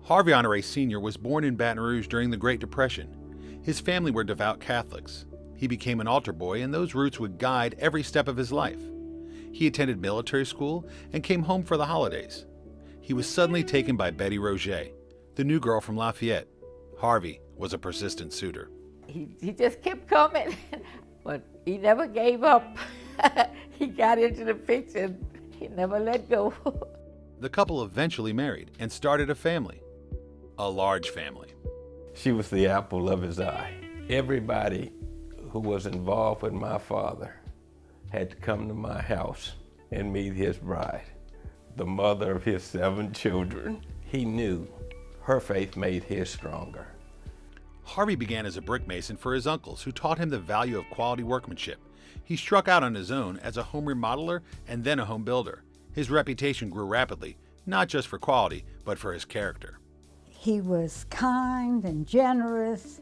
Harvey Honore Sr. was born in Baton Rouge during the Great Depression. His family were devout Catholics. He became an altar boy, and those roots would guide every step of his life. He attended military school and came home for the holidays. He was suddenly taken by Betty Roget, the new girl from Lafayette. Harvey was a persistent suitor. He just kept coming, but he never gave up. He got into the picture. He never let go. The couple eventually married and started a family. A large family. She was the apple of his eye. Everybody who was involved with my father had to come to my house and meet his bride, the mother of his 7 children. He knew her faith made his stronger. Harvey began as a brick mason for his uncles, who taught him the value of quality workmanship. He struck out on his own as a home remodeler and then a home builder. His reputation grew rapidly, not just for quality, but for his character. He was kind and generous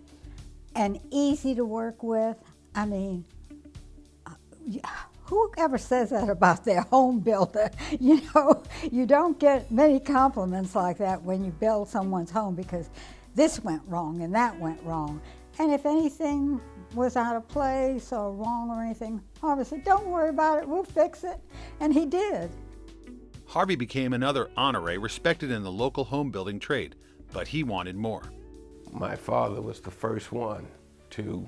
and easy to work with. I mean, whoever says that about their home builder? You know, you don't get many compliments like that when you build someone's home, because this went wrong and that went wrong. And if anything was out of place or wrong or anything, Harvey said, "Don't worry about it, we'll fix it." And he did. Harvey became another honore respected in the local home building trade, but he wanted more. My father was the first one to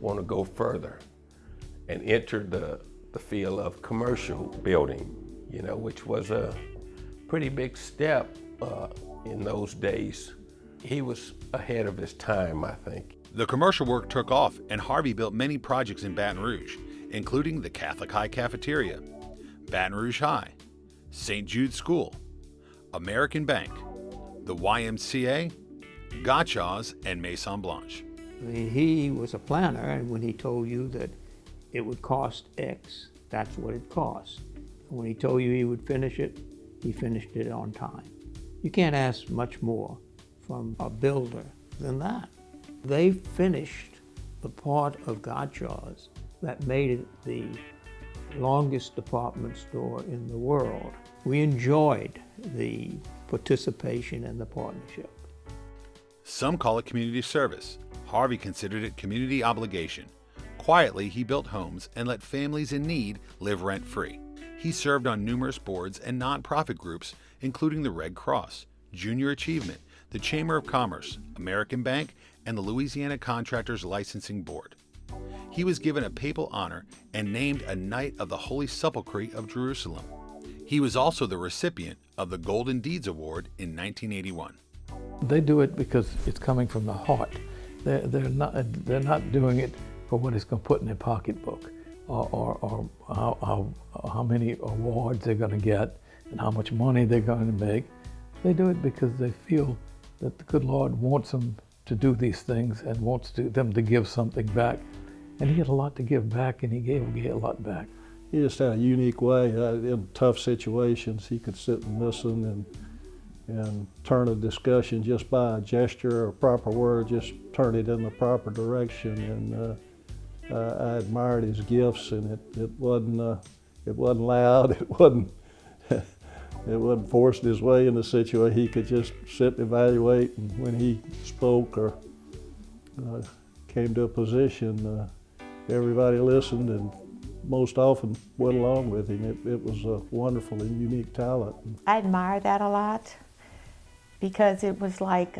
want to go further and enter the field of commercial building, you know, which was a pretty big step in those days. He was ahead of his time, I think. The commercial work took off, and Harvey built many projects in Baton Rouge, including the Catholic High Cafeteria, Baton Rouge High, St. Jude School, American Bank, the YMCA, Gotcha's, and Maison Blanche. He was a planner, and when he told you that it would cost X, that's what it cost. And when he told you he would finish it, he finished it on time. You can't ask much more from a builder than that. They finished the part of Gotcha's that made it the longest department store in the world. We enjoyed the participation and the partnership. Some call it community service. Harvey considered it community obligation. Quietly, he built homes and let families in need live rent-free. He served on numerous boards and nonprofit groups, including the Red Cross, Junior Achievement, the Chamber of Commerce, American Bank, and the Louisiana Contractors Licensing Board. He was given a papal honor and named a Knight of the Holy Sepulchre of Jerusalem. He was also the recipient of the Golden Deeds Award in 1981. They do it because it's coming from the heart. They're not doing it for what it's going to put in their pocketbook, or how many awards they're going to get and how much money they're going to make. They do it because they feel that the good Lord wants them to do these things and wants them to give something back. And he had a lot to give back, and he gave a lot back. He just had a unique way. In tough situations, he could sit and listen and turn a discussion just by a gesture or a proper word, just turn it in the proper direction. And I admired his gifts, and it wasn't loud. It wasn't forcing his way in the situation. He could just sit and evaluate, and when he spoke or came to a position, everybody listened and most often went along with him. It was a wonderful and unique talent. I admire that a lot because it was like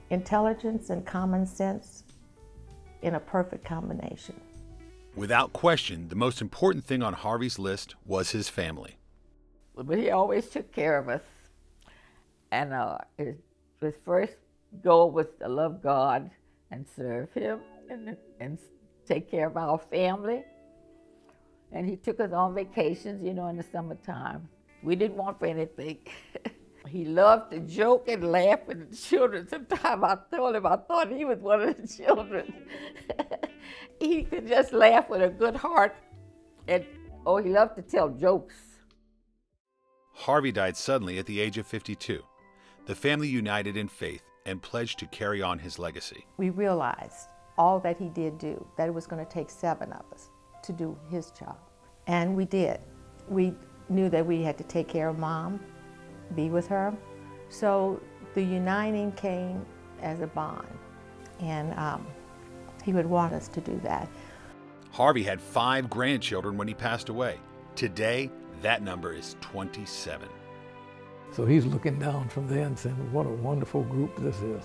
intelligence and common sense in a perfect combination. Without question, the most important thing on Harvey's list was his family. But he always took care of us. And his first goal was to love God and serve him and take care of our family. And he took us on vacations, you know, in the summertime. We didn't want for anything. He loved to joke and laugh with the children. Sometimes I told him I thought he was one of the children. He could just laugh with a good heart. And, he loved to tell jokes. Harvey died suddenly at the age of 52. The family united in faith and pledged to carry on his legacy. We realized all that he did do, that it was going to take 7 of us to do his job. And we did. We knew that we had to take care of Mom, be with her, So the uniting came as a bond, and he would want us to do that. Harvey had 5 grandchildren when he passed away. Today, that number is 27. So he's looking down from there and saying, what a wonderful group this is.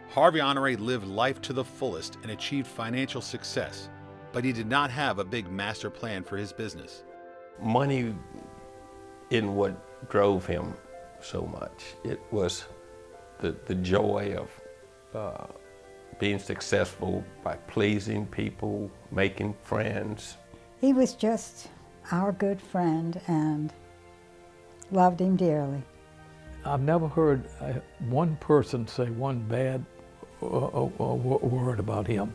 Harvey Honore lived life to the fullest and achieved financial success, but he did not have a big master plan for his business. Money isn't what drove him so much. It was the joy of being successful by pleasing people, making friends. He was just our good friend and loved him dearly. I've never heard one person say one bad word about him.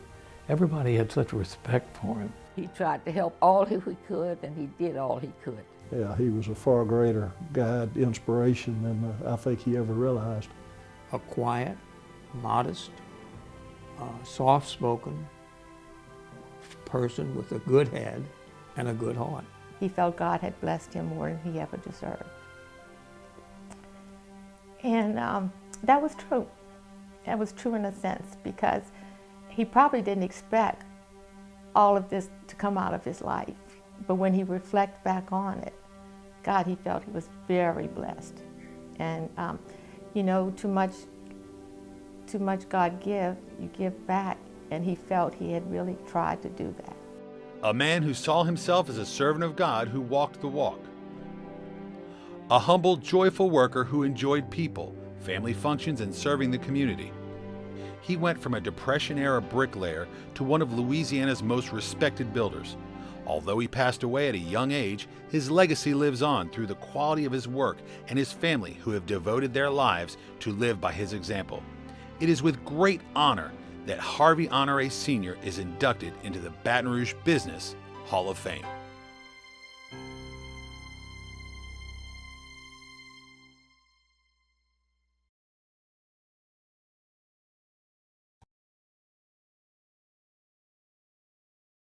Everybody had such respect for him. He tried to help all who he could, and he did all he could. Yeah, he was a far greater guide, inspiration than I think he ever realized. A quiet, modest, soft-spoken person with a good head and a good heart. He felt God had blessed him more than he ever deserved. And that was true. That was true in a sense, because he probably didn't expect all of this to come out of his life. But when he reflects back on it, God, he felt he was very blessed. And you know, too much God give, you give back. And he felt he had really tried to do that. A man who saw himself as a servant of God who walked the walk. A humble, joyful worker who enjoyed people, family functions, and serving the community. He went from a Depression-era bricklayer to one of Louisiana's most respected builders. Although he passed away at a young age, his legacy lives on through the quality of his work and his family who have devoted their lives to live by his example. It is with great honor that Harvey Honore Sr. is inducted into the Baton Rouge Business Hall of Fame.